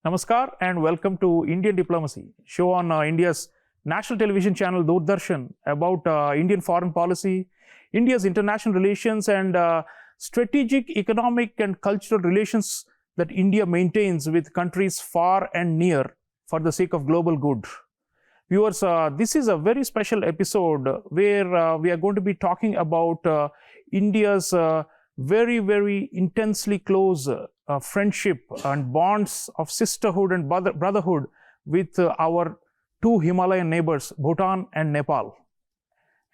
Namaskar and welcome to Indian Diplomacy, show on India's national television channel Doordarshan about Indian foreign policy, India's international relations and strategic, economic and cultural relations that India maintains with countries far and near for the sake of global good. Viewers, this is a very special episode where we are going to be talking about India's very, very intensely close friendship and bonds of sisterhood and brotherhood with our two Himalayan neighbors, Bhutan and Nepal.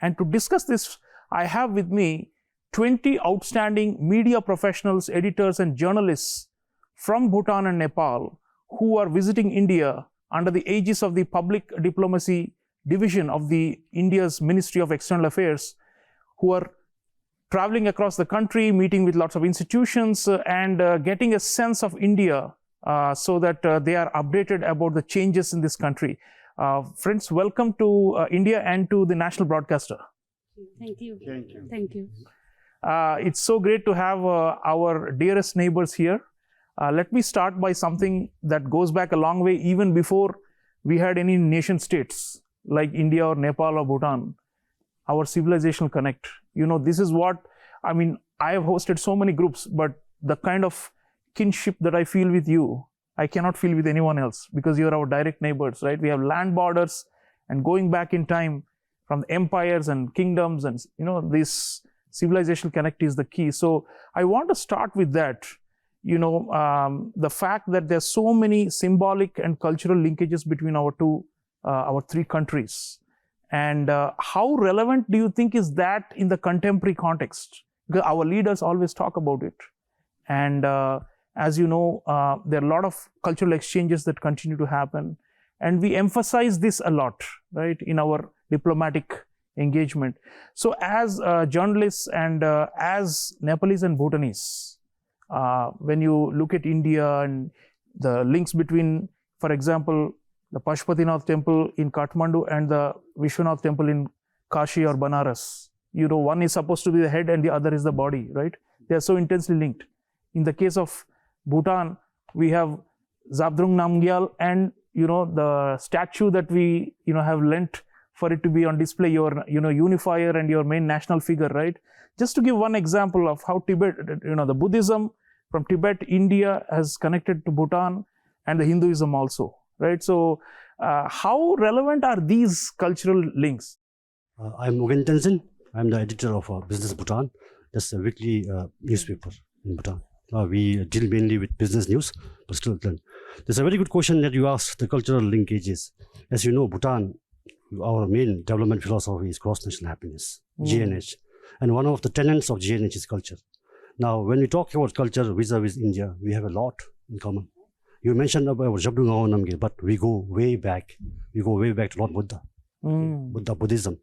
And to discuss this, I have with me 20 outstanding media professionals, editors and journalists from Bhutan and Nepal who are visiting India under the aegis of the Public Diplomacy Division of the India's Ministry of External Affairs, who are traveling across the country, meeting with lots of institutions and getting a sense of India so that they are updated about the changes in this country. Friends, welcome to India and to the national broadcaster. Thank you. Thank you. Thank you. It's so great to have our dearest neighbors here. Let me start by something that goes back a long way, even before we had any nation states like India or Nepal or Bhutan. Our civilizational connect. You know, this is what, I mean, I have hosted so many groups, but the kind of kinship that I feel with you, I cannot feel with anyone else because you're our direct neighbors, right? We have land borders and going back in time from the empires and kingdoms and, you know, this civilizational connect is the key. So I want to start with that. You know, the fact that there's so many symbolic and cultural linkages between our three countries. And how relevant do you think is that in the contemporary context? Because our leaders always talk about it. And as you know, there are a lot of cultural exchanges that continue to happen. And we emphasize this a lot, right, in our diplomatic engagement. So as journalists and as Nepalese and Bhutanese, when you look at India and the links between, for example, the Pashupatinath temple in Kathmandu and the Vishwanath temple in Kashi or Banaras. You know, one is supposed to be the head and the other is the body, right? They are so intensely linked. In the case of Bhutan, we have Zabdrung Namgyal and, you know, the statue that we, you know, have lent for it to be on display, your, you know, unifier and your main national figure, right? Just to give one example of how Tibet, you know, the Buddhism from Tibet, India has connected to Bhutan and the Hinduism also. Right. So, how relevant are these cultural links? I'm Mugen Tenzin. I'm the editor of Business Bhutan. That's a weekly newspaper in Bhutan. We deal mainly with business news, but still, there's a very good question that you asked, the cultural linkages. As you know, Bhutan, our main development philosophy is cross-national happiness, GNH. And one of the tenets of GNH is culture. Now, when we talk about culture vis-a-vis India, we have a lot in common. You mentioned about Zabdrung Namgyal, but we go way back. We go way back to Lord Buddha, Buddhism.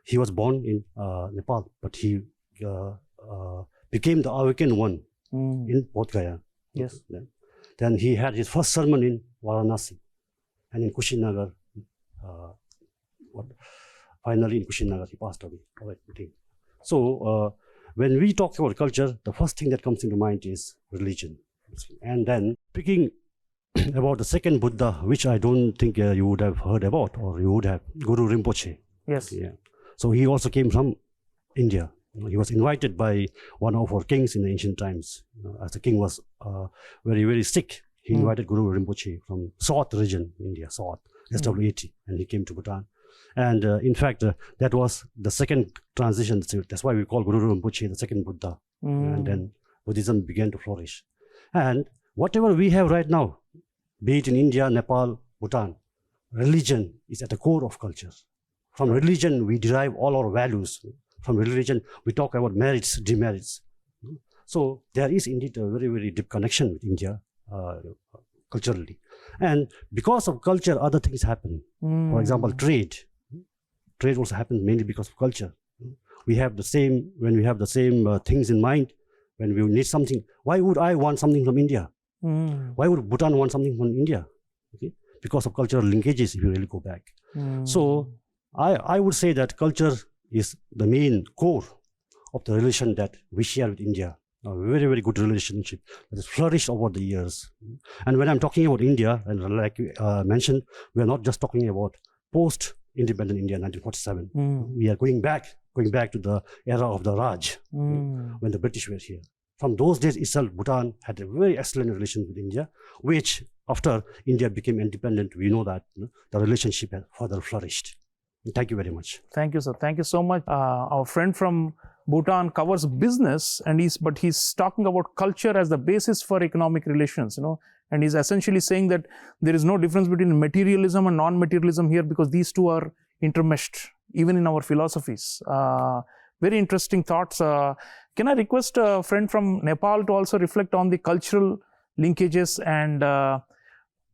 He was born in Nepal, but he became the awakened one in Bodh Gaya. Yes. Then he had his first sermon in Varanasi and in Kushinagar. Finally, in Kushinagar, he passed away. All right. So, when we talk about culture, the first thing that comes into mind is religion. And then speaking about the second Buddha, which I don't think you would have heard about, or you would have, Guru Rinpoche. Yes. Yeah. So he also came from India. He was invited by one of our kings in the ancient times. As the king was very, very sick, he invited Guru Rinpoche from Swat region, India, Swat, SWAT, and he came to Bhutan. And in fact, that was the second transition. That's why we call Guru Rinpoche the second Buddha. And then Buddhism began to flourish. And whatever we have right now, be it in India, Nepal, Bhutan, religion is at the core of culture. From religion, we derive all our values. From religion, we talk about merits, demerits. So there is indeed a very, very deep connection with India culturally. And because of culture, other things happen. For example, trade. Trade also happens mainly because of culture. We have the same, when we have the same things in mind, when we need something, why would I want something from India? Why would Bhutan want something from India? Okay? Because of cultural linkages, if you really go back. So I would say that culture is the main core of the relation that we share with India. A very, very good relationship that has flourished over the years. And when I'm talking about India, and like you mentioned, we are not just talking about post-independent India 1947. We are going back to the era of the Raj, when the British were here. From those days itself, Bhutan had a very excellent relation with India, which after India became independent, we know that the relationship has further flourished. Thank you very much. Thank you, sir. Thank you so much. Our friend from Bhutan covers business, and he's talking about culture as the basis for economic relations. And he's essentially saying that there is no difference between materialism and non-materialism here, because these two are intermeshed, even in our philosophies. Very interesting thoughts. Can I request a friend from Nepal to also reflect on the cultural linkages and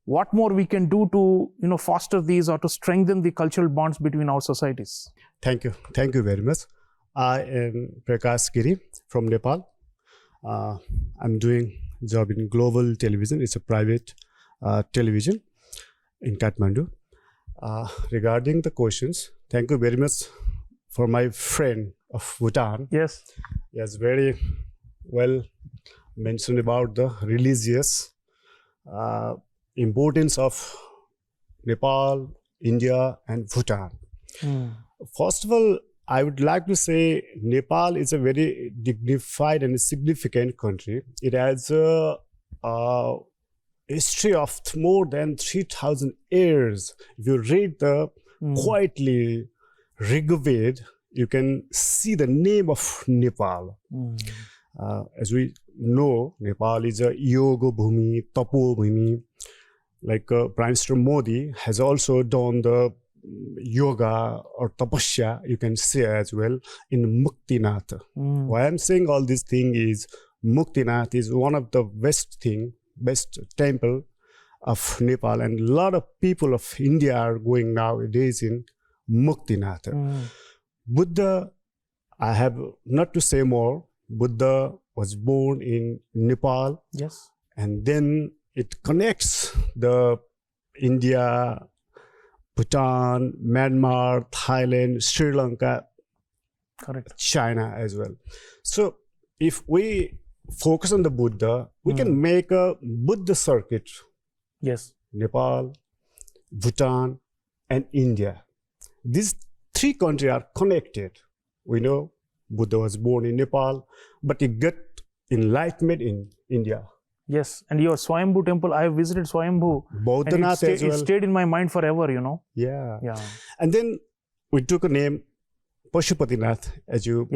what more we can do to foster these or to strengthen the cultural bonds between our societies? Thank you very much. I am Prakash Giri from Nepal. I'm doing job in global television. It's a private television in Kathmandu. Regarding the questions, thank you very much for my friend of Bhutan. Yes. He has very well mentioned about the religious importance of Nepal, India, and Bhutan. First of all, I would like to say Nepal is a very dignified and significant country. It has a history of more than 3,000 years. If you read the quietly Rigved, you can see the name of Nepal. As we know, Nepal is a yoga bhumi, tapo bhumi. Like Prime Minister Modi has also done the yoga or tapasya, you can say as well, in Muktinath. Why I'm saying all this thing is Muktinath is one of the best temple of Nepal, and a lot of people of India are going nowadays in Muktinath. Buddha, I have not to say more, Buddha was born in Nepal. Yes. And then it connects the India, Bhutan, Myanmar, Thailand, Sri Lanka, correct, China as well. So if we focus on the Buddha, we can make a Buddha circuit. Yes. Nepal, Bhutan, and India. These three countries are connected. We know Buddha was born in Nepal, but he got enlightenment in India. Yes, and your Swayambhu temple, I have visited Swayambhu. Bodhanath as well. It stayed in my mind forever, Yeah. Yeah. And then we took a name, Pashupatinath, as you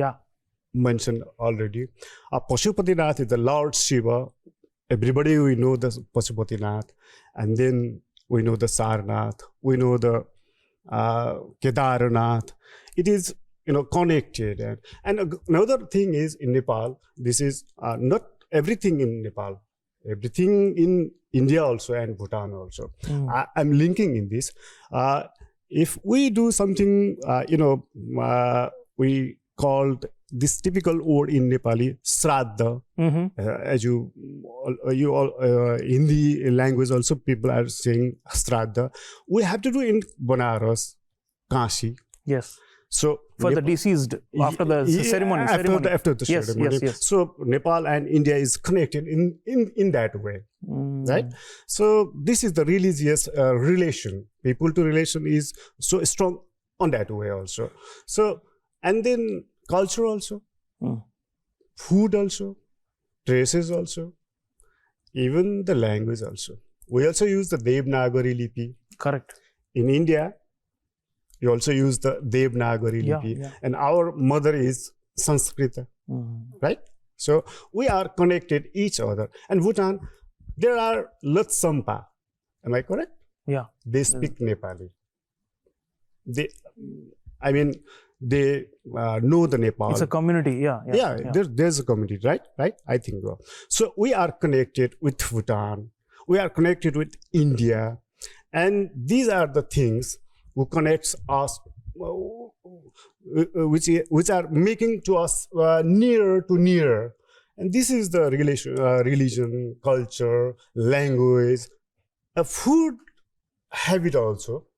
mentioned already. Pashupatinath is the Lord Shiva. Everybody we know the Pashupatinath. And then we know the Sarnath. We know the Kedarnath. It is connected. And another thing is in Nepal, this is not everything in Nepal. Everything in India also and Bhutan also. I'm linking in this. If we do something, we called this typical word in Nepali, Shraddha. As you all, Hindi language also people are saying Shraddha. We have to do in Banaras, Kashi. Yes. So for the deceased after the ceremony. After the ceremony. Yes. So Nepal and India is connected in that way, right? So this is the religious relation. People to relation is so strong on that way also. So and then culture also, food also, dresses also, even the language also. We also use the Devanagari Lipi. Correct. In India, you also use the Devanagari Lipi, and our mother is Sanskrit, right? So we are connected each other. And Bhutan, there are Latsampa, am I correct? Yeah. They speak Nepali. They know the Nepal. It's a community, There's a community, right? I think so. So we are connected with Bhutan. We are connected with India, and these are the things who connects us, which are making to us nearer to nearer. And this is the religion, culture, language, food habit also.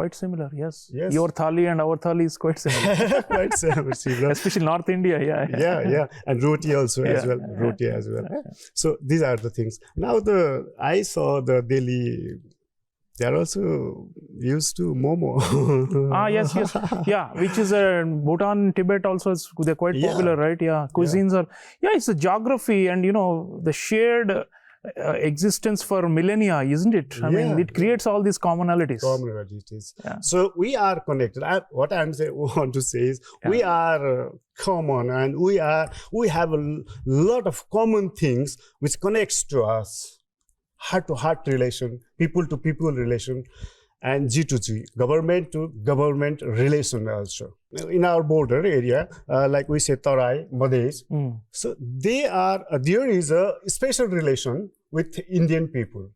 quite similar. Yes. Yes. Your thali and our thali is quite similar. Quite similar. Especially North India. Yeah. And roti also as well. Roti as well. So these are the things. Now I saw the Delhi. They are also used to momo. Yes. Yeah, which is Bhutan, Tibet also they're quite popular, right? Yeah, cuisines are. Yeah, it's the geography and the shared existence for millennia, isn't it? I mean, it creates all these commonalities. Yeah. So we are connected. What I want to say is we are common, and we have a lot of common things which connects to us. Heart-to-heart relation, people-to-people relation, and G2G, government-to-government relation also. In our border area, like we say Tarai, Madhes, so there is a special relation with Indian people.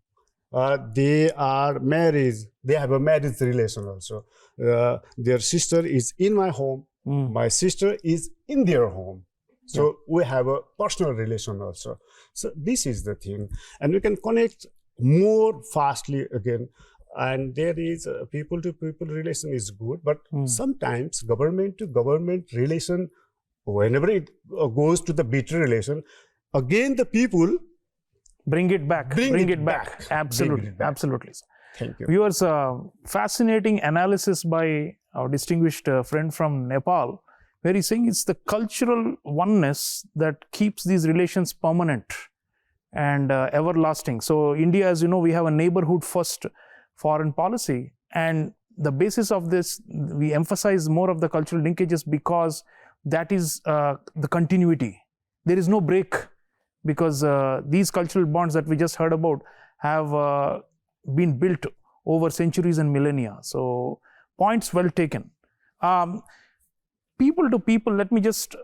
They are married, they have a marriage relation also. Their sister is in my home, my sister is in their home. So we have a personal relation also. So this is the thing. And we can connect more fastly again. And there is people-to-people relation is good, but sometimes government-to-government relation, whenever it goes to the bitter relation, again the people bring it back. Absolutely. Absolutely. Thank you. Viewers, fascinating analysis by our distinguished friend from Nepal, where he's saying it's the cultural oneness that keeps these relations permanent and everlasting. So India, as you know, we have a neighborhood first foreign policy, and the basis of this, we emphasize more of the cultural linkages because that is the continuity. There is no break, because these cultural bonds that we just heard about have been built over centuries and millennia. So points well taken. People to people, let me just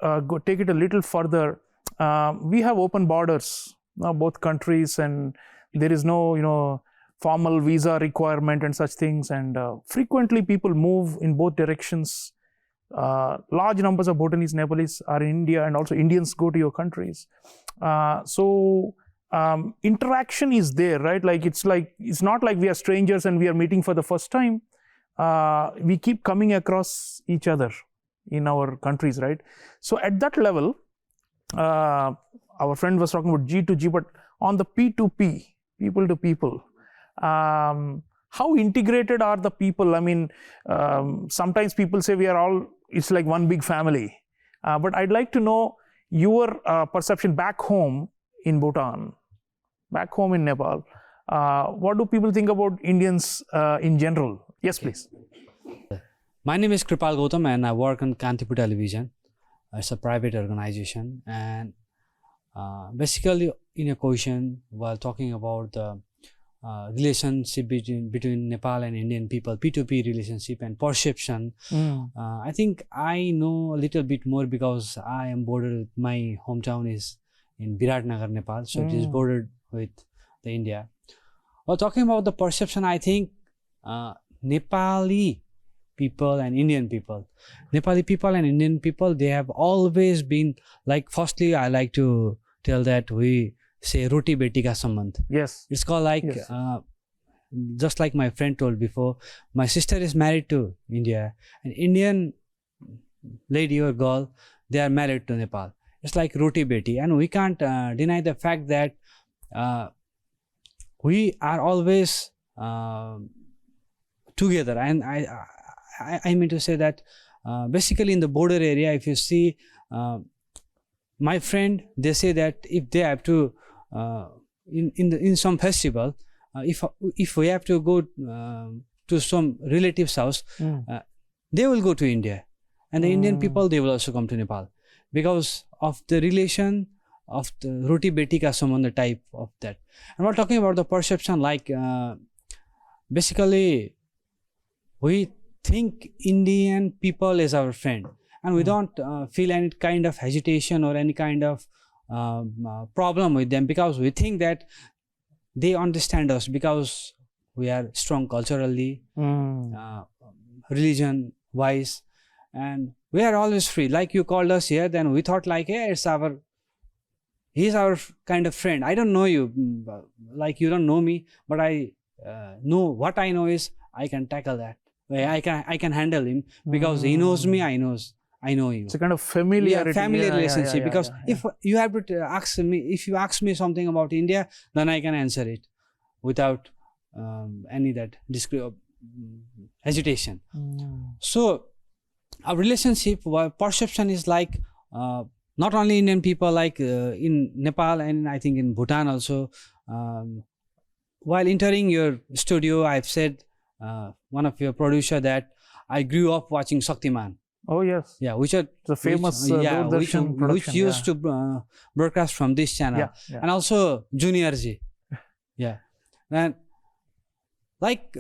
take it a little further. We have open borders, both countries, and there is no, formal visa requirement and such things. And frequently people move in both directions. Large numbers of Bhutanese, Nepalese are in India, and also Indians go to your countries. So interaction is there, right? It's not like we are strangers and we are meeting for the first time. We keep coming across each other in our countries, right? So at that level, our friend was talking about G2G, but on the P2P, people to people, how integrated are the people? I mean, sometimes people say it's like one big family, but I'd like to know your perception back home in Bhutan, back home in Nepal. What do people think about Indians in general? Yes, please. My name is Kripal Gautam and I work on Kantipur Television. It's a private organization, and basically in a question while talking about the relationship between Nepal and Indian people, P2P relationship and perception. I think I know a little bit more because I am bordered, my hometown is in Biratnagar, Nepal, so it is bordered with the India. Well, talking about the perception, I think Nepali people and Indian people. Nepali people and Indian people, they have always been like, firstly, I like to tell that we say roti beti ka sambandh. Yes. It's called like, just like my friend told before, my sister is married to India, an Indian lady or girl, they are married to Nepal. It's like roti beti, and we can't deny the fact that we are always together. And I mean to say that basically in the border area, if you see my friend, they say that if they have to in some festival, if we have to go to some relative's house, they will go to India, and the Indian people, they will also come to Nepal because of the relation of the roti beti ka sambandh type of that. And we're talking about the perception, like basically we think Indian people is our friend, and we don't feel any kind of hesitation or any kind of problem with them, because we think that they understand us because we are strong culturally, religion wise, and we are always free. Like you called us here, then we thought like, hey, he's our kind of friend. I don't know you, like you don't know me, but I know what I know is I can tackle that I can handle him because he knows me, I know him. It's a kind of familiarity. Familiar relationship. Because yeah. if you have to if you ask me something about India, then I can answer it without any that hesitation. So our relationship, perception is like not only Indian people, like in Nepal and I think in Bhutan also. While entering your studio, I've said one of your producer that I grew up watching Shaktiman. Oh yes. Yeah, which are the famous which used to broadcast from this channel, and also Junior Ji. Yeah, and like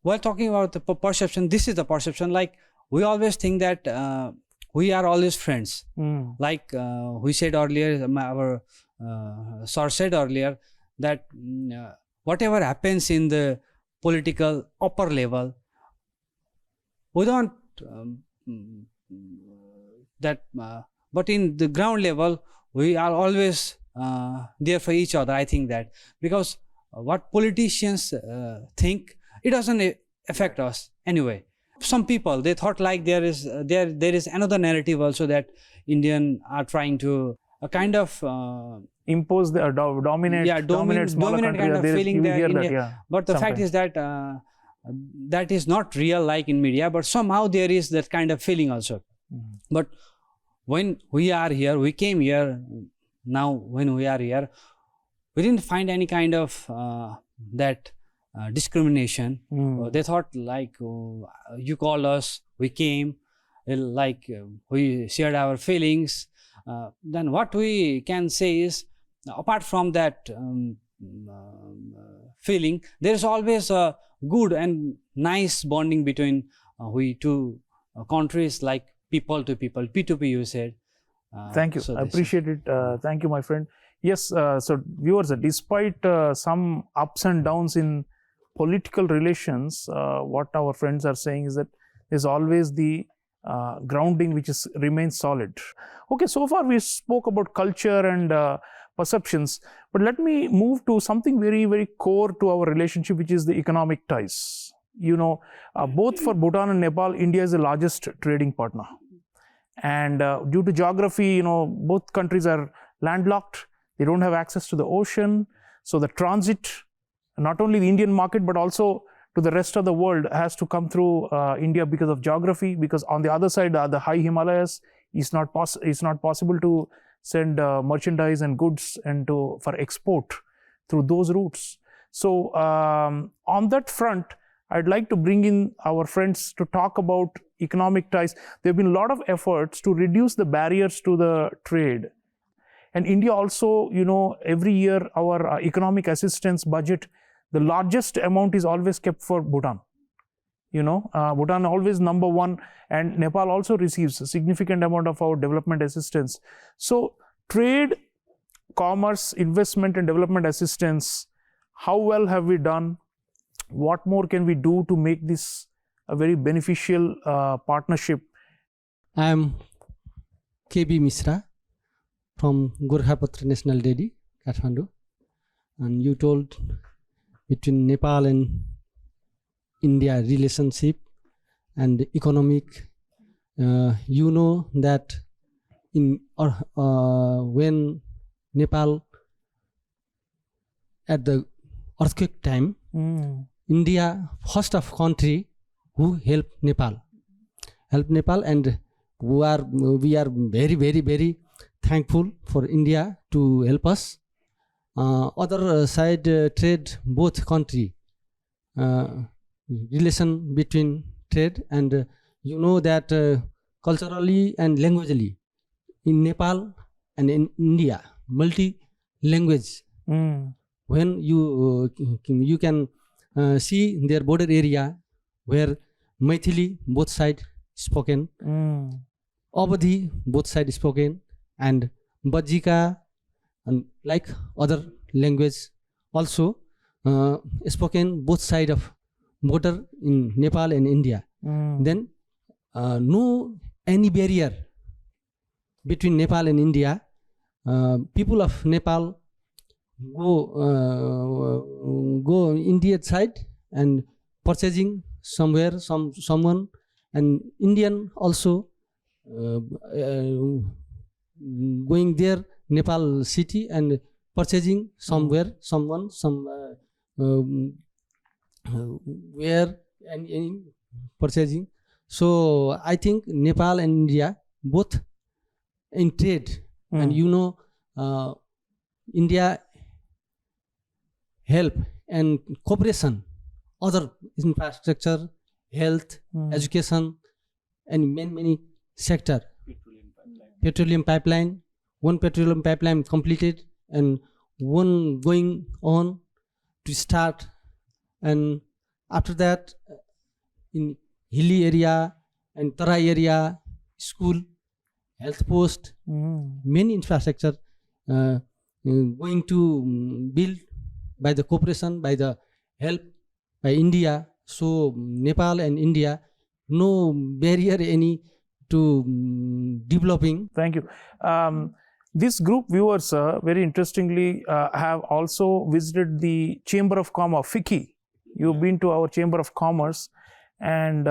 while talking about the perception, this is the perception. Like we always think that we are always friends. Like we said earlier, our sir said earlier that whatever happens in the political upper level, we don't but in the ground level we are always there for each other. I think that because what politicians think, it doesn't affect us anyway. Some people, they thought like there is another narrative also that Indian are trying to kind of impose the dominate smaller dominant kind of feeling there. But the fact is that that is not real like in media, but somehow there is that kind of feeling also. But when we are here, we came here, now when we are here, we didn't find any kind of that discrimination. They thought like you called us, we came, like we shared our feelings. Then what we can say is, apart from that feeling, there is always a good and nice bonding between we two countries, like people to people, P2P you said. Thank you. I appreciate it. Thank you, my friend. Yes, so viewers, despite some ups and downs in political relations, what our friends are saying is that there's always the grounding which remains solid. Okay, so far we spoke about culture and perceptions, but let me move to something very, very core to our relationship, which is the economic ties. You know, both for Bhutan and Nepal, India is the largest trading partner. And due to geography, you know, both countries are landlocked. They don't have access to the ocean. So the transit, not only the Indian market, but also to the rest of the world, has to come through India because of geography, because on the other side, the high Himalayas, it's not possible to send merchandise and goods and for export through those routes. So on that front, I'd like to bring in our friends to talk about economic ties. There have been a lot of efforts to reduce the barriers to the trade. And India also, you know, every year our economic assistance budget, the largest amount is always kept for Bhutan. You know, Bhutan always number one, and Nepal also receives a significant amount of our development assistance. So trade, commerce, investment and development assistance, how well have we done? What more can we do to make this a very beneficial partnership? I am KB Misra from Gorkhapatra National Dairy, Kathmandu. And you told between Nepal and India relationship and economic. You know that when Nepal at the earthquake time, India first of country who helped Nepal, and we are very, very, very thankful for India to help us. Other side trade, both country relation between trade, and you know that culturally and languagely in Nepal and in India, multi-language. When you can see their border area where Maithili both side spoken, Avadhi both side spoken, and Bajika and like other language also spoken both side of border in Nepal and India. Then no any barrier between Nepal and India. People of Nepal go India side and purchasing somewhere, someone, and Indian also going there, Nepal city, and purchasing somewhere, someone, where, and purchasing. So I think Nepal and India both in trade, and India help and cooperation, other infrastructure, health, education, and many sector. Petroleum pipeline, one petroleum pipeline completed, and one going on to start, and after that in hilly area and Tarai area, school, health post, many infrastructure going to build by the cooperation, by the help by India. So Nepal and India, no barrier any to developing. Thank you. This group viewers, very interestingly, have also visited the Chamber of Commerce, FICCI. You've been to our Chamber of Commerce, and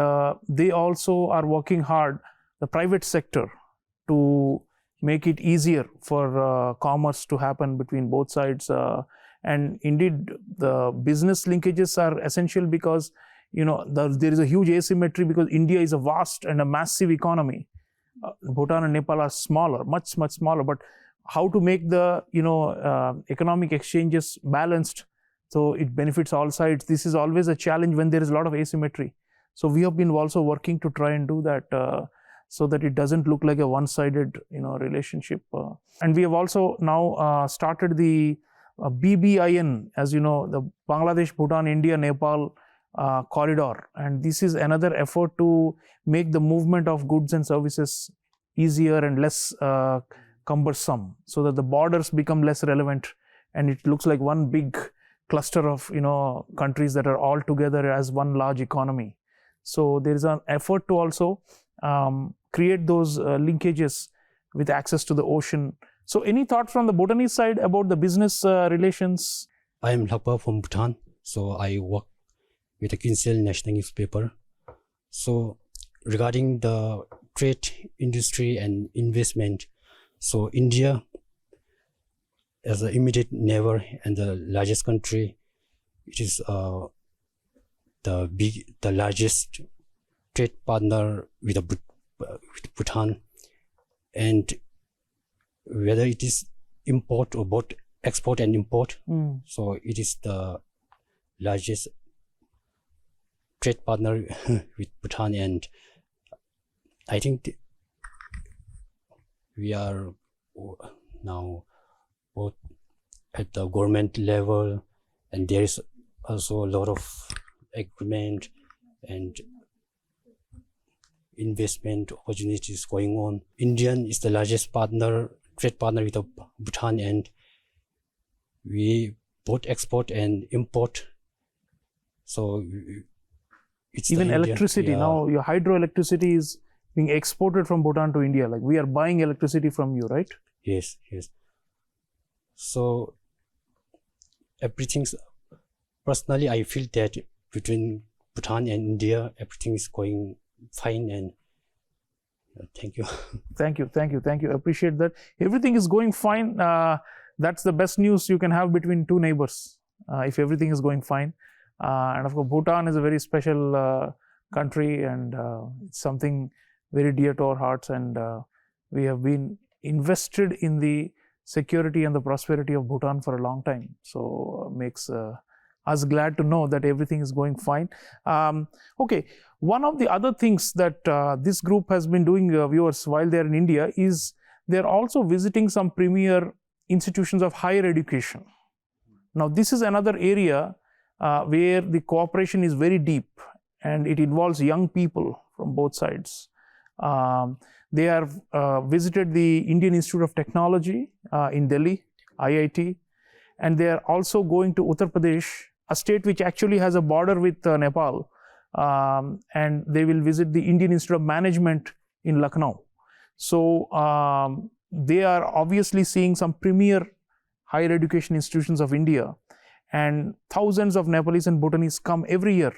they also are working hard, the private sector, to make it easier for commerce to happen between both sides. And indeed, the business linkages are essential because there is a huge asymmetry, because India is a vast and a massive economy. Bhutan and Nepal are smaller, much smaller. But how to make the economic exchanges balanced so it benefits all sides? This is always a challenge when there is a lot of asymmetry. So we have been also working to try and do that, so that it doesn't look like a one-sided relationship. And we have also now started the BBIN, as you know, the Bangladesh, Bhutan, India, Nepal corridor, and this is another effort to make the movement of goods and services easier and less cumbersome, so that the borders become less relevant and it looks like one big cluster of countries that are all together as one large economy. So there is an effort to also create those linkages with access to the ocean. So any thoughts from the Bhutanese side about the business relations? I am Lhapa from Bhutan, so I work with the Kinsale National Newspaper. So regarding the trade, industry and investment, so India as an immediate neighbor and the largest country, it is the largest trade partner with Bhutan, and whether it is import or both export and import, so it is the largest trade partner with Bhutan, and I think we are now both at the government level, and there is also a lot of agreement and investment opportunities going on. Indian is the largest trade partner with Bhutan, and we both export and import. So it's even electricity, now your hydroelectricity is being exported from Bhutan to India. Like we are buying electricity from you, right? Yes. So everything's, personally I feel that between Bhutan and India everything is going fine, and thank you. Thank you. Appreciate that. Everything is going fine. That's the best news you can have between two neighbors, if everything is going fine. And of course, Bhutan is a very special country, and it's something very dear to our hearts. And we have been invested in the security and the prosperity of Bhutan for a long time. So makes us glad to know that everything is going fine. Okay, one of the other things that this group has been doing, viewers, while they're in India, is they're also visiting some premier institutions of higher education. Now, this is another area where the cooperation is very deep, and it involves young people from both sides. They have visited the Indian Institute of Technology in Delhi, IIT, and they are also going to Uttar Pradesh, a state which actually has a border with Nepal, and they will visit the Indian Institute of Management in Lucknow. So they are obviously seeing some premier higher education institutions of India, and thousands of Nepalese and Bhutanese come every year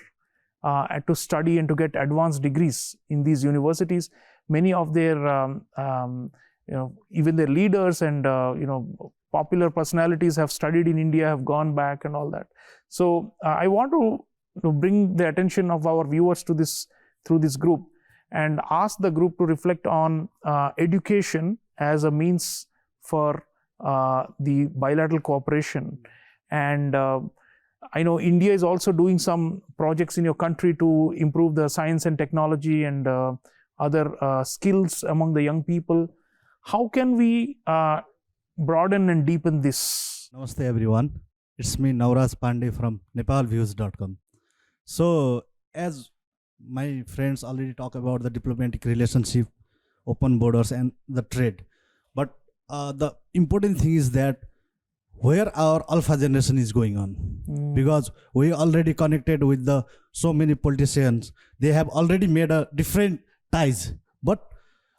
to study and to get advanced degrees in these universities. Many of their, even their leaders and popular personalities have studied in India, have gone back and all that. So I want to bring the attention of our viewers to this through this group, and ask the group to reflect on education as a means for the bilateral cooperation. And I know India is also doing some projects in your country to improve the science and technology and other skills among the young people. How can we broaden and deepen this? Namaste everyone. It's me Nauraj Pandey from nepalviews.com. So as my friends already talk about the diplomatic relationship, open borders and the trade. But the important thing is that where our alpha generation is going on, because we already connected with the so many politicians. They have already made a different ties. But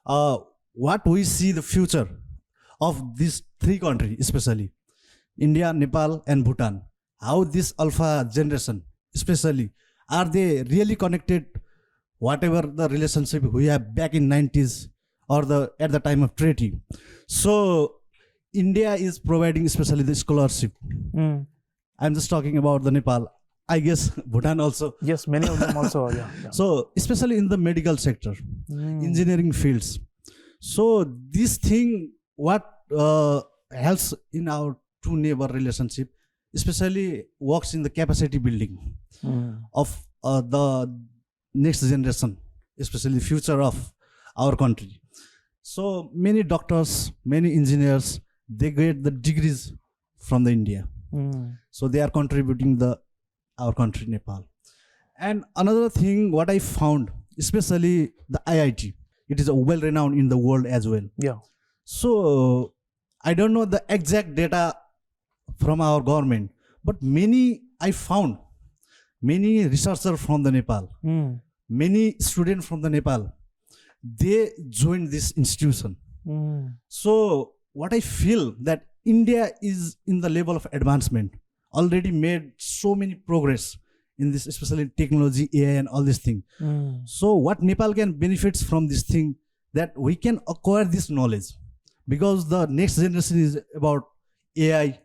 what we see the future of these three countries, especially India, Nepal and Bhutan, how this alpha generation especially, are they really connected whatever the relationship we have back in 90s or at the time of treaty? So India is providing especially the scholarship. I'm just talking about the Nepal. I guess Bhutan also. Yes, many of them also. Yeah. So especially in the medical sector, engineering fields. So this thing, what helps in our two neighbor relationship, especially works in the capacity building of the next generation, especially future of our country. So many doctors, many engineers, they get the degrees from the India. So they are contributing our country, Nepal. And another thing, what I found, especially the IIT, it is well renowned in the world as well. Yeah. So I don't know the exact data from our government, but I found many researchers from the Nepal, many students from the Nepal, they joined this institution. So what I feel that India is in the level of advancement, already made so many progress in this, especially technology, AI and all these things. So what Nepal can benefit from this thing, that we can acquire this knowledge, because the next generation is about AI,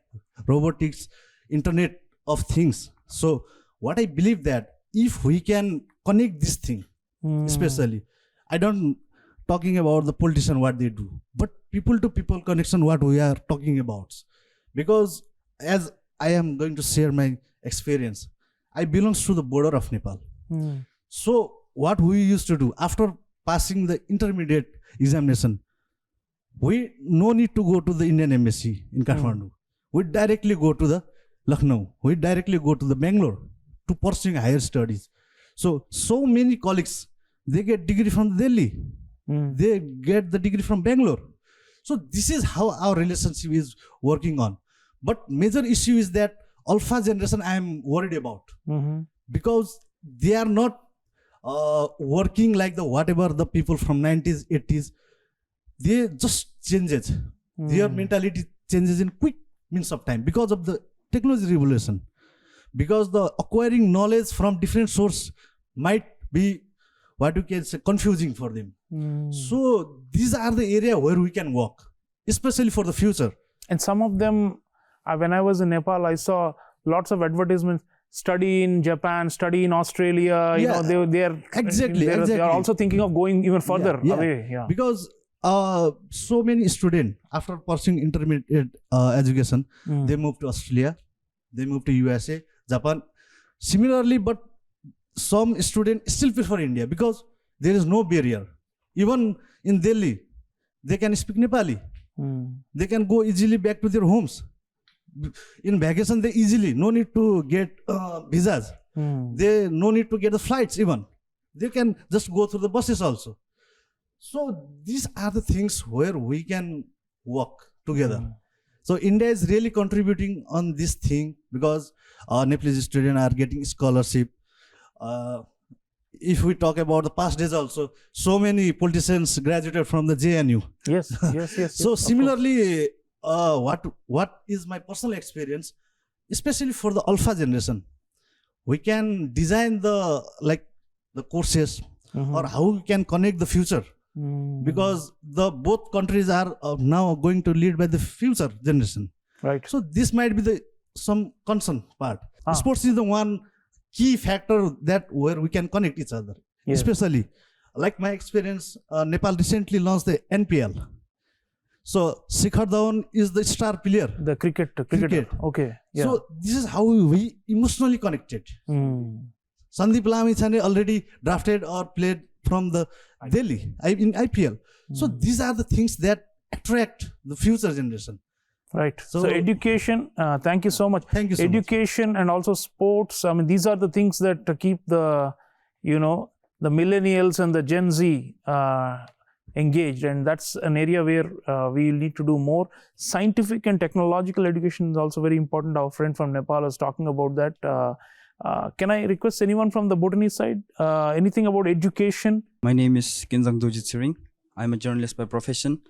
robotics, Internet of Things. So what I believe that if we can connect this thing, especially, I don't talking about the politician what they do, but people to people connection what we are talking about. Because as I am going to share my experience, I belongs to the border of Nepal. So what we used to do after passing the intermediate examination, we no need to go to the Indian embassy in Kathmandu. We directly go to the Lucknow. We directly go to the Bangalore to pursue higher studies. So many colleagues, they get degree from Delhi. They get the degree from Bangalore. So this is how our relationship is working on. But major issue is that alpha generation I am worried about, because they are not working like the whatever the people from 90s, 80s. They just changes. Their mentality changes in quick means of time because of the technology revolution. Because the acquiring knowledge from different source might be what you can say confusing for them. So these are the area where we can work, especially for the future. And some of them, when I was in Nepal, I saw lots of advertisements. Study in Japan, study in Australia. You know, they are exactly. They are also thinking of going even further away. Yeah. Because so many students after pursuing intermediate education, they move to Australia, they move to USA, Japan. Similarly, but some students still prefer India because there is no barrier. Even in Delhi, they can speak Nepali. They can go easily back to their homes. In vacation, they easily, no need to get visas. They no need to get the flights even. They can just go through the buses also. So these are the things where we can work together. So India is really contributing on this thing because Nepalese students are getting scholarship. If we talk about the past days also, so many politicians graduated from the JNU. Yes. So similarly, what is my personal experience, especially for the alpha generation, we can design the courses, or how we can connect the future, because the both countries are now going to lead by the future generation. Right. So this might be some concern part. Ah. Sports is the one key factor that where we can connect each other. Yes. Especially, like my experience, Nepal recently launched the NPL. So Shikhar Dhawan is the star player. The cricketer. Cricket. Okay. Yeah. So this is how we emotionally connected. Sandeep Lamichhane already drafted or played from the Delhi in IPL. So these are the things that attract the future generation. Right. So, So- education, thank you so much. Thank you so much. Education and also sports. I mean, these are the things that keep the, the millennials and the Gen Z engaged. And that's an area where we need to do more. Scientific and technological education is also very important. Our friend from Nepal is talking about that. Can I request anyone from the Bhutanese side? Anything about education? My name is Kinzang Dojit Siring. I'm a journalist by profession,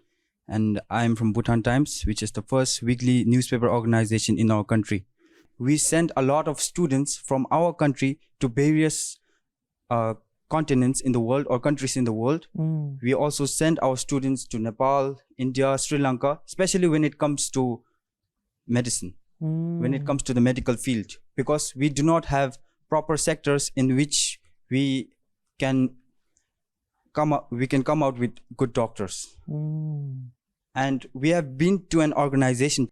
and I'm from Bhutan Times, which is the first weekly newspaper organization in our country. We send a lot of students from our country to various continents in the world or countries in the world. We also send our students to Nepal, India, Sri Lanka, especially when it comes to medicine, when it comes to the medical field, because we do not have proper sectors in which we can come out with good doctors. And we have been to an organization,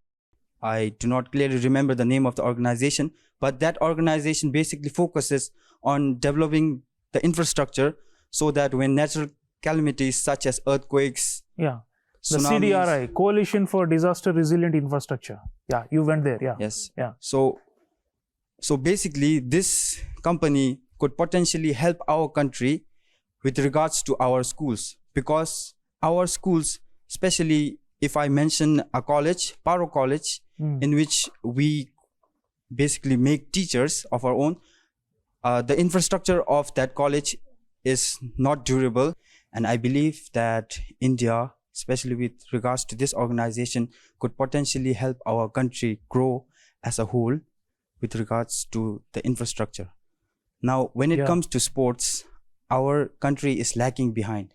I do not clearly remember the name of the organization, but that organization basically focuses on developing the infrastructure so that when natural calamities such as earthquakes, Yeah. The tsunamis, CDRI, Coalition for Disaster Resilient Infrastructure. Yeah, you went there. Yeah. yes, Yeah. so basically this company could potentially help our country with regards to our schools, because our schools, especially if I mention a college, Paro College, in which we basically make teachers of our own, the infrastructure of that college is not durable. And I believe that India, especially with regards to this organization, could potentially help our country grow as a whole with regards to the infrastructure. Now, when it comes to sports, our country is lagging behind.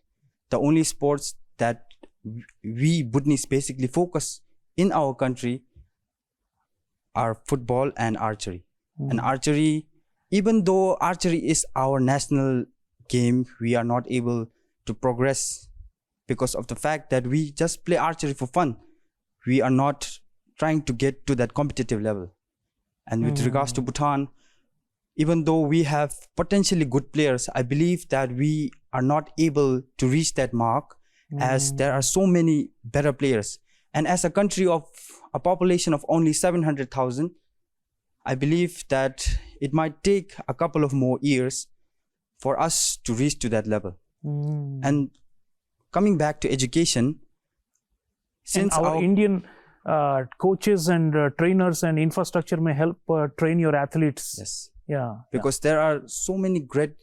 The only sports that we Bhutanese basically focus in our country are football and archery. And archery, even though archery is our national game, we are not able to progress because of the fact that we just play archery for fun. We are not trying to get to that competitive level. And with regards to Bhutan, even though we have potentially good players, I believe that we are not able to reach that mark, as there are so many better players. And as a country of a population of only 700,000, I believe that it might take a couple of more years for us to reach to that level. And coming back to education, since and our Indian coaches and trainers and infrastructure may help train your athletes. yes, Yeah. because there are so many great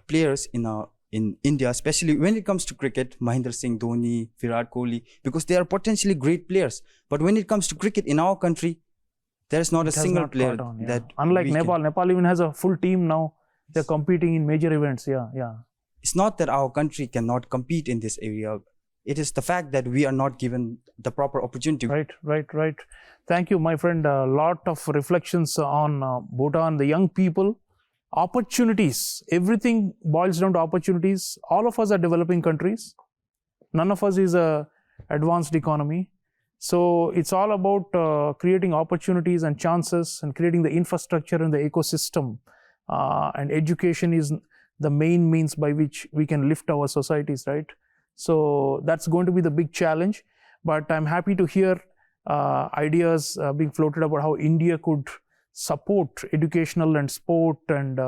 players in India, especially when it comes to cricket, Mahendra Singh Dhoni, Virat Kohli, because they are potentially great players. But when it comes to cricket in our country, there is not a It has single not player caught on, yeah. that Unlike we can- Nepal, Nepal even has a full team now. They're competing in major events. Yeah, yeah. It's not that our country cannot compete in this area. It is the fact that we are not given the proper opportunity. Right. Thank you, my friend. A lot of reflections on Bhutan, the young people, opportunities. Everything boils down to opportunities. All of us are developing countries. None of us is a advanced economy. So it's all about creating opportunities and chances and creating the infrastructure and the ecosystem. And education is the main means by which we can lift our societies, right? So that's going to be the big challenge. But I'm happy to hear ideas being floated about how India could support educational and sport and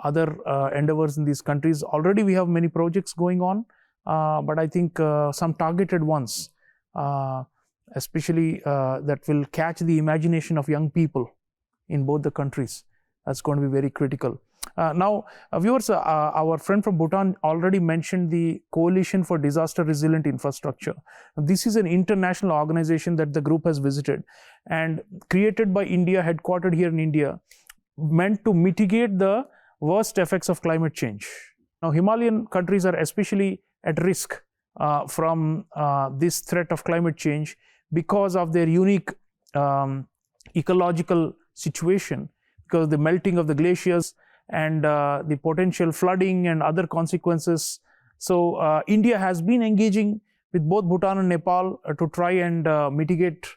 other endeavors in these countries. Already we have many projects going on, but I think some targeted ones, especially that will catch the imagination of young people in both the countries. That's going to be very critical. Now, viewers, our friend from Bhutan already mentioned the Coalition for Disaster Resilient Infrastructure. This is an international organization that the group has visited and created by India, headquartered here in India, meant to mitigate the worst effects of climate change. Now, Himalayan countries are especially at risk from this threat of climate change because of their unique ecological situation, because of the melting of the glaciers and the potential flooding and other consequences. So India has been engaging with both Bhutan and Nepal to try and mitigate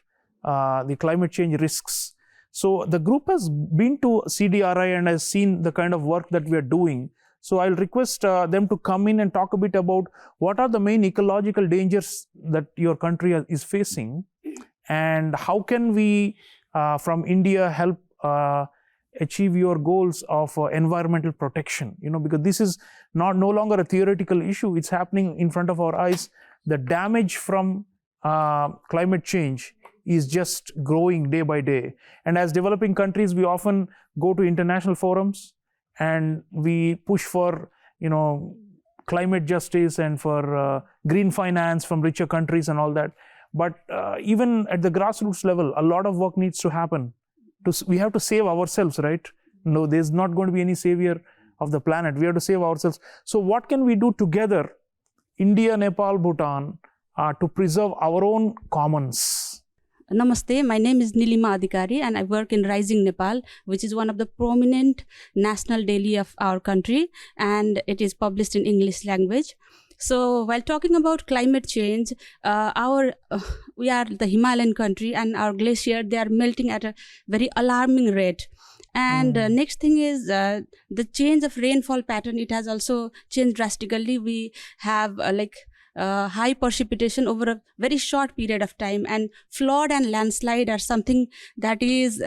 the climate change risks. So the group has been to CDRI and has seen the kind of work that we are doing. So I'll request them to come in and talk a bit about what are the main ecological dangers that your country is facing, and how can we from India help achieve your goals of environmental protection, because this is no longer a theoretical issue. It's happening in front of our eyes. The damage from climate change is just growing day by day. And as developing countries, we often go to international forums and we push for, climate justice and for green finance from richer countries and all that. But even at the grassroots level, a lot of work needs to happen. We have to save ourselves, right? No, there's not going to be any savior of the planet. We have to save ourselves. So what can we do together, India, Nepal, Bhutan, to preserve our own commons? Namaste, my name is Nilima Adhikari and I work in Rising Nepal, which is one of the prominent national daily of our country, and it is published in English language. So while talking about climate change, we are the Himalayan country and our glacier, they are melting at a very alarming rate. And next thing is the change of rainfall pattern. It has also changed drastically. We have high precipitation over a very short period of time, and flood and landslide are something that is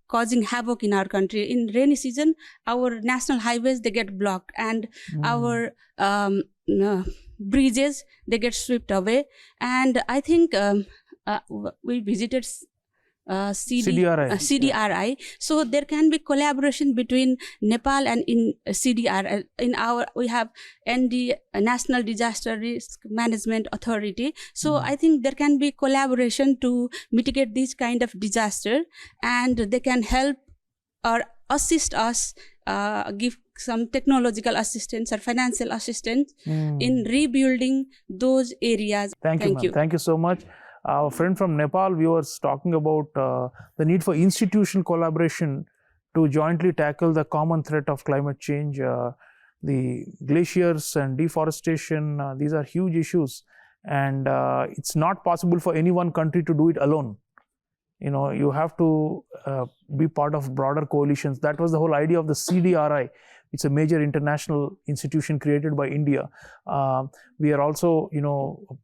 causing havoc in our country. In rainy season, our national highways, they get blocked, and our bridges, they get swept away. And I think we visited CDRI. So there can be collaboration between Nepal and in CDRI. We have ND, National Disaster Risk Management Authority. So I think there can be collaboration to mitigate this kind of disaster, and they can help or assist us, give some technological assistance or financial assistance in rebuilding those areas. Thank you. Thank you so much. Our friend from Nepal, we were talking about the need for institutional collaboration to jointly tackle the common threat of climate change. The glaciers and deforestation, these are huge issues, and it's not possible for any one country to do it alone. You have to be part of broader coalitions. That was the whole idea of the CDRI. It's a major international institution created by India. We are also,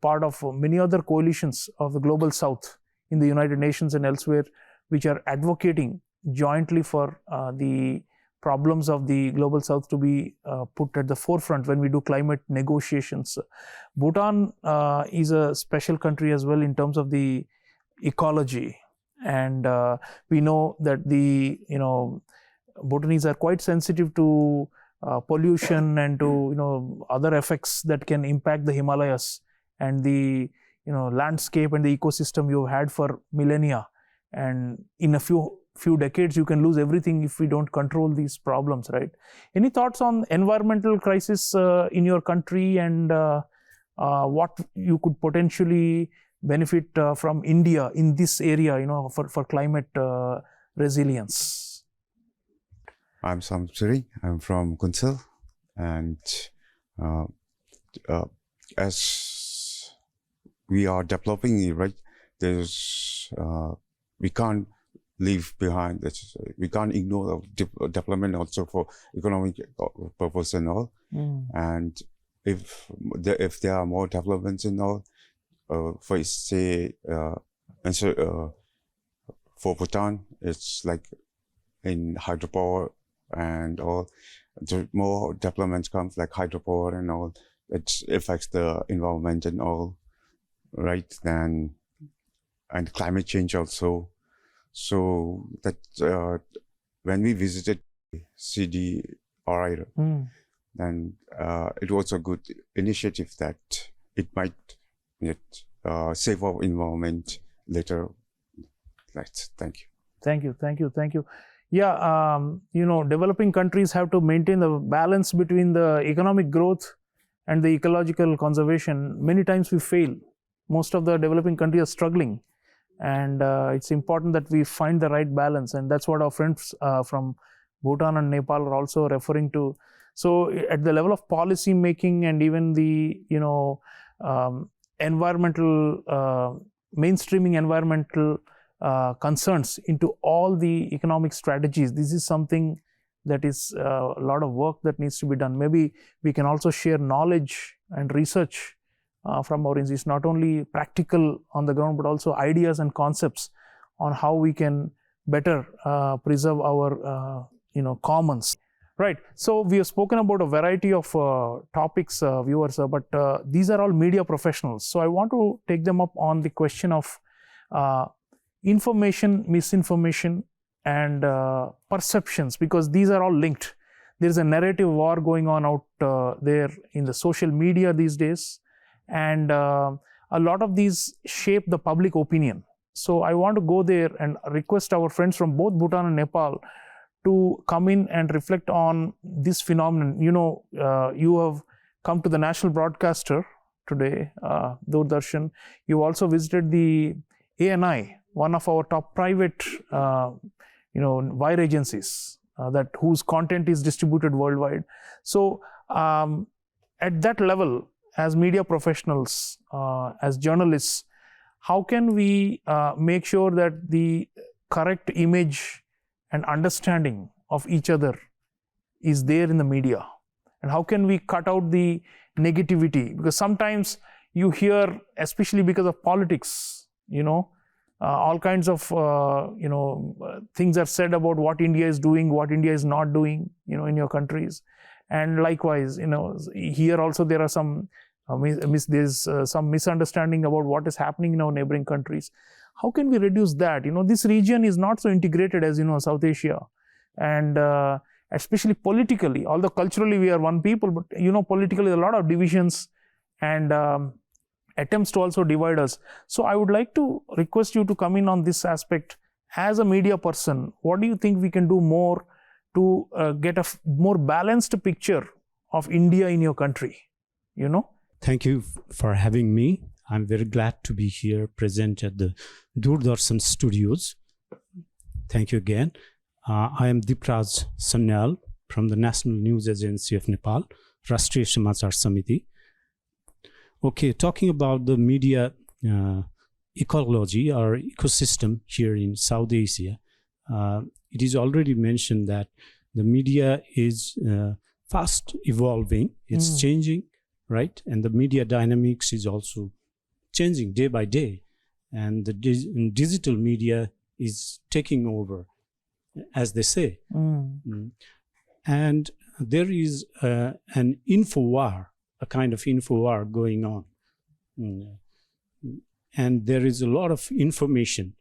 part of many other coalitions of the Global South in the United Nations and elsewhere, which are advocating jointly for the problems of the Global South to be put at the forefront when we do climate negotiations. Bhutan is a special country as well in terms of the ecology. And we know that the Bhutanese are quite sensitive to pollution and to other effects that can impact the Himalayas and the landscape and the ecosystem you've had for millennia. And in a few decades, you can lose everything if we don't control these problems, right? Any thoughts on environmental crisis in your country, and what you could potentially benefit from India in this area, for climate resilience? I'm Samsuri. I'm from Kunsil, and as we are developing, right, we can't leave behind this. We can't ignore the development also for economic purpose and all. And if there are more developments and all, for say, for Bhutan, it's like in hydropower and all. The more developments comes like hydropower and all, it affects the environment and all, right? And climate change also. So that when we visited CDRI, then it was a good initiative that it might save our environment later. Right. Thank you. Thank you. Yeah, developing countries have to maintain the balance between the economic growth and the ecological conservation. Many times we fail. Most of the developing countries are struggling, and it's important that we find the right balance, and that's what our friends from Bhutan and Nepal are also referring to. So at the level of policy making and even the environmental mainstreaming environmental concerns into all the economic strategies, this is something that is a lot of work that needs to be done. Maybe we can also share knowledge and research from our institutes, not only practical on the ground, but also ideas and concepts on how we can better preserve our commons. Right. So we have spoken about a variety of topics, viewers, but these are all media professionals. So I want to take them up on the question of information, misinformation, and perceptions, because these are all linked. There is a narrative war going on out there in the social media these days, and a lot of these shape the public opinion. So I want to go there and request our friends from both Bhutan and Nepal to come in and reflect on this phenomenon. You have come to the national broadcaster today, Doordarshan. You also visited the ANI, one of our top private wire agencies whose content is distributed worldwide. So at that level, as media professionals, as journalists, how can we make sure that the correct image and understanding of each other is there in the media? And how can we cut out the negativity? Because sometimes you hear, especially because of politics, all kinds of things are said about what India is doing, what India is not doing, in your countries. And likewise, here also there are some there's some misunderstanding about what is happening in our neighboring countries. How can we reduce that? This region is not so integrated as South Asia, and especially politically, although culturally we are one people, but politically a lot of divisions and attempts to also divide us. So I would like to request you to come in on this aspect. As a media person, what do you think we can do more to get a more balanced picture of India in your country? Thank you for having me. I'm very glad to be here present at the Doordarshan studios. Thank you again. I am Deepraj Sanyal from the National News Agency of Nepal, Rashtriya Samachar Samiti. Okay, talking about the media ecology or ecosystem here in South Asia, it is already mentioned that the media is fast evolving, it's changing, right? And the media dynamics is also changing day by day, and the digital media is taking over, as they say. And there is an info war, a kind of info war going on. And there is a lot of information,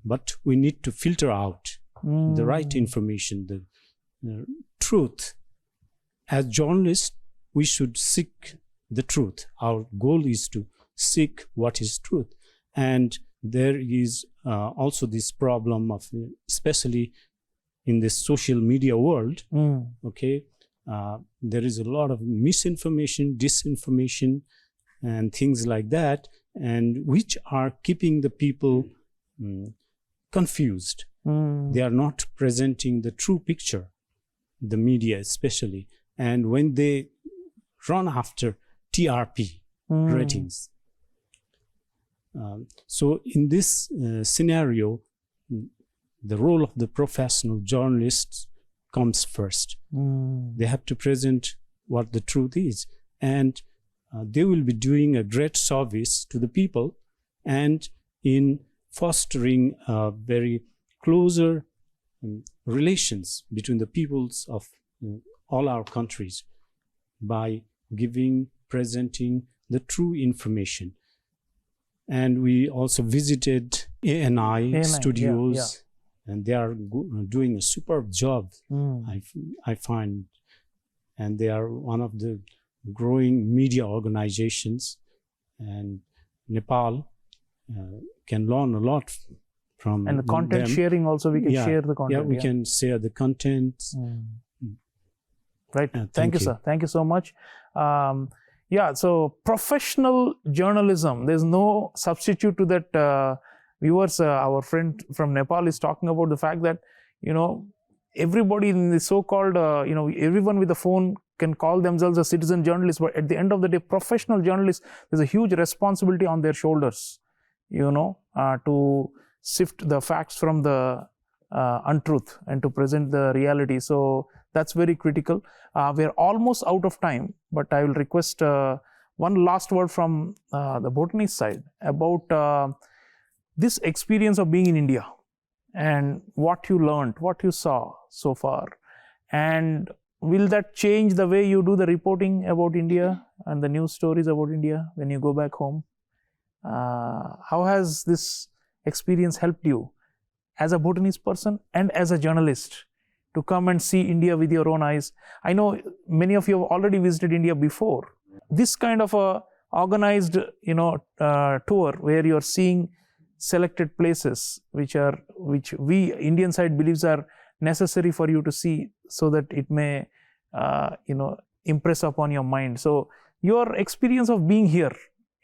but we need to filter out the right information, the truth. As journalists, we should seek the truth. Our goal is to seek what is truth. And there is also this problem of, especially in this social media world, okay, there is a lot of misinformation, disinformation, and things like that, and which are keeping the people confused. They are not presenting the true picture, the media especially. And when they run after TRP ratings. So in this scenario, the role of the professional journalists comes first. They have to present what the truth is, and they will be doing a great service to the people and in fostering very closer relations between the peoples of all our countries by presenting the true information. And we also visited ANI studios and they are doing a superb job. I find, and they are one of the growing media organizations, and Nepal can learn a lot from And the content them. sharing also, we can share the content. Yeah, we can share the content. Right. Thank Thank you, sir. Thank you so much. Yeah, so professional journalism, there's no substitute to that. Viewers, our friend from Nepal is talking about the fact that, everybody in the so-called, everyone with a phone can call themselves a citizen journalist, but at the end of the day, professional journalists, there's a huge responsibility on their shoulders, to sift the facts from the untruth and to present the reality. So that's very critical. We're almost out of time, but I will request one last word from the Bhutanese side about this experience of being in India and what you learned, what you saw so far. And will that change the way you do the reporting about India and the news stories about India when you go back home? How has this experience helped you as a Bhutanese person and as a journalist to come and see India with your own eyes? I know many of you have already visited India before. This kind of a organized, tour where you're seeing selected places which we Indian side believes are necessary for you to see, so that it may impress upon your mind. So your experience of being here,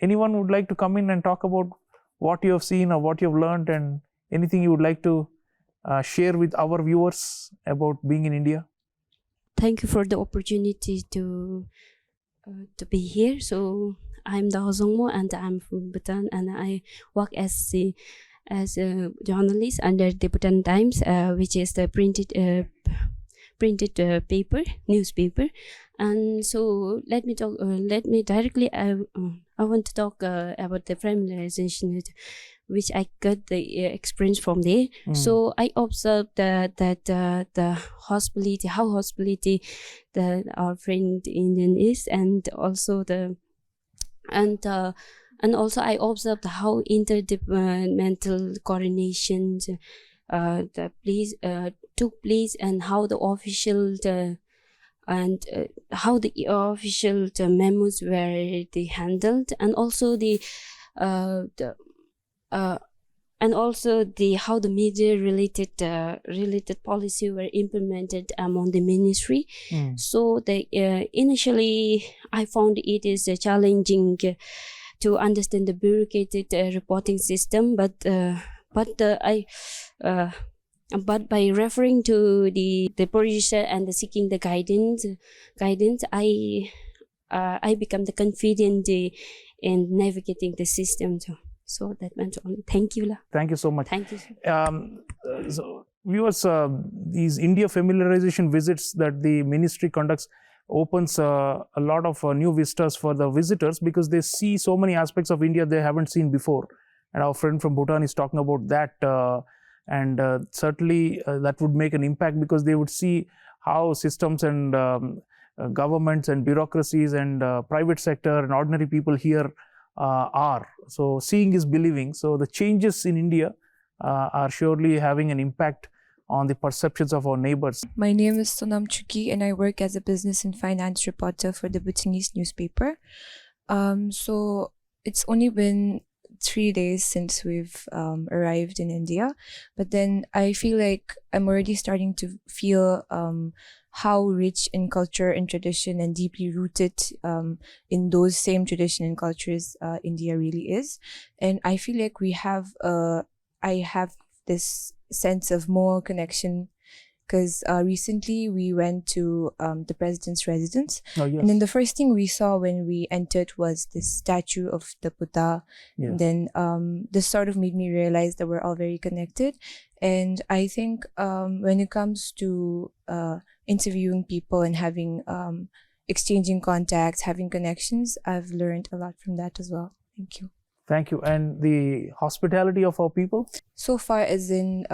anyone would like to come in and talk about what you have seen or what you have learned, and anything you would like to share with our viewers about being in India? Thank you for the opportunity to be here. So I'm Dao Zongmo and I'm from Bhutan, and I work as a journalist under the Bhutan Times, which is the printed newspaper. And so let me directly. I want to talk about the familiarization, which I got the experience from there. So I observed that the hospitality, how hospitality that our friend Indian is, and also and also I observed how interdepartmental coordinations took place, and how the official memos were they handled, and also how the media related policy were implemented among the ministry. So initially I found it is challenging to understand the bureaucratic reporting system, but by referring to the procedure and seeking the guidance, I become the confident in navigating the system. So that meant only. Thank you. Thank you so much. Thank you. So viewers, these India familiarization visits that the ministry conducts opens a lot of new vistas for the visitors, because they see so many aspects of India they haven't seen before. And our friend from Bhutan is talking about that, and certainly that would make an impact, because they would see how systems and governments and bureaucracies and private sector and ordinary people here are. So seeing is believing. So the changes in India are surely having an impact on the perceptions of our neighbors. My name is Sonam Chuki, and I work as a business and finance reporter for the Bhutanese newspaper. So it's only been 3 days since we've arrived in India, but then I feel like I'm already starting to feel how rich in culture and tradition and deeply rooted in those same tradition and cultures India really is. And I feel like I have this sense of more connection, because recently we went to the president's residence. Oh, yes. And then the first thing we saw when we entered was this statue of the Buddha. Yes. And then this sort of made me realize that we're all very connected. And I think when it comes to interviewing people and having exchanging contacts, having connections, I've learned a lot from that as well. Thank you. Thank you. And the hospitality of our people? So far, as in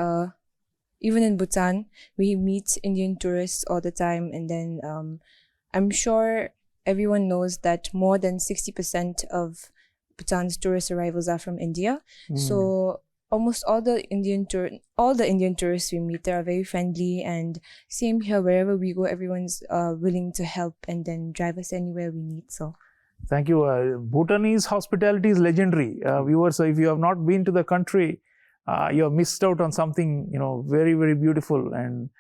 even in Bhutan, we meet Indian tourists all the time, and then I'm sure everyone knows that more than 60% of Bhutan's tourist arrivals are from India. So almost all the Indian tourists we meet, they are very friendly, and same here, wherever we go, everyone's willing to help and then drive us anywhere we need. So Thank you. Bhutanese hospitality is legendary. Viewers, if you have not been to the country, you have missed out on something, very, very beautiful and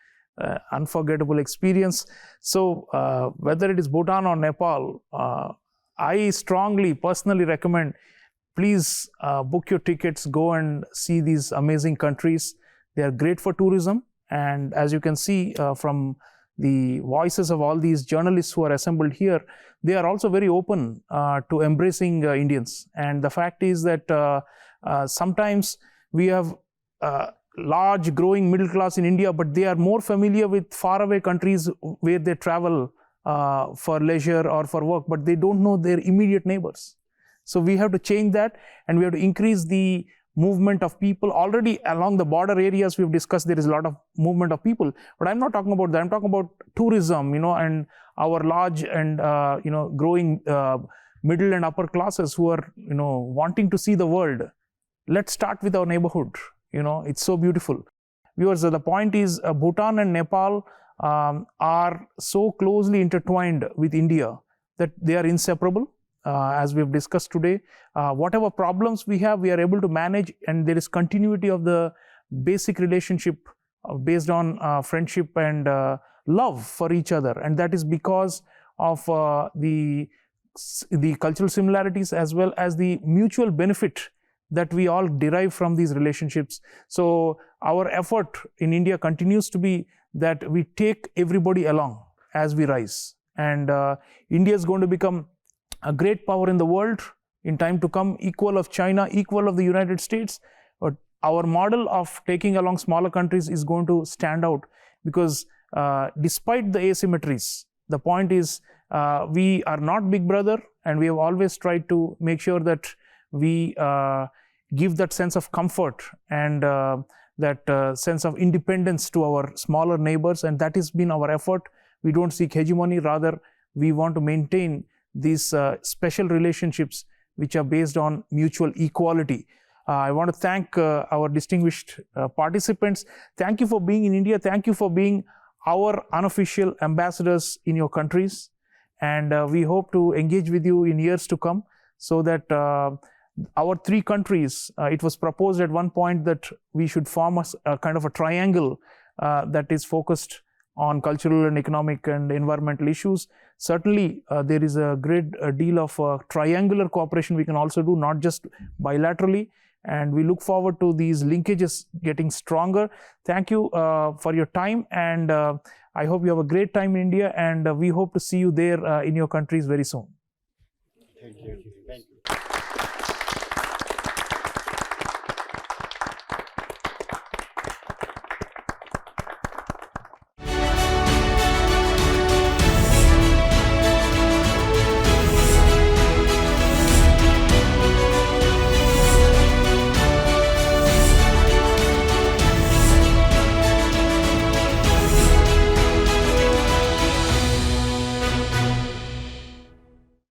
unforgettable experience. So whether it is Bhutan or Nepal, I strongly, personally recommend, please book your tickets, go and see these amazing countries. They are great for tourism. And as you can see from the voices of all these journalists who are assembled here, they are also very open to embracing Indians. And the fact is that sometimes we have large growing middle class in India, but they are more familiar with faraway countries where they travel for leisure or for work, but they don't know their immediate neighbors. So we have to change that, and we have to increase the movement of people. Already along the border areas we've discussed, there is a lot of movement of people, but I'm not talking about that. I'm talking about tourism, and our large and growing middle and upper classes who are wanting to see the world. Let's start with our neighborhood. It's so beautiful. Viewers, the point is Bhutan and Nepal are so closely intertwined with India that they are inseparable. As we've discussed today, whatever problems we have, we are able to manage, and there is continuity of the basic relationship based on friendship and love for each other, and that is because of the cultural similarities as well as the mutual benefit that we all derive from these relationships. So our effort in India continues to be that we take everybody along as we rise, and India is going to become a great power in the world in time to come, equal of China, equal of the United States. But our model of taking along smaller countries is going to stand out, because despite the asymmetries, the point is we are not big brother, and we have always tried to make sure that we give that sense of comfort and that sense of independence to our smaller neighbors, and that has been our effort. We don't seek hegemony, rather we want to maintain these special relationships which are based on mutual equality. I want to thank our distinguished participants. Thank you for being in India. Thank you for being our unofficial ambassadors in your countries. And we hope to engage with you in years to come, so that our three countries, it was proposed at one point that we should form a kind of a triangle that is focused on cultural and economic and environmental issues. Certainly, there is a great deal of triangular cooperation we can also do, not just bilaterally, and we look forward to these linkages getting stronger. Thank you for your time, and I hope you have a great time in India, and we hope to see you there in your countries very soon. Thank you.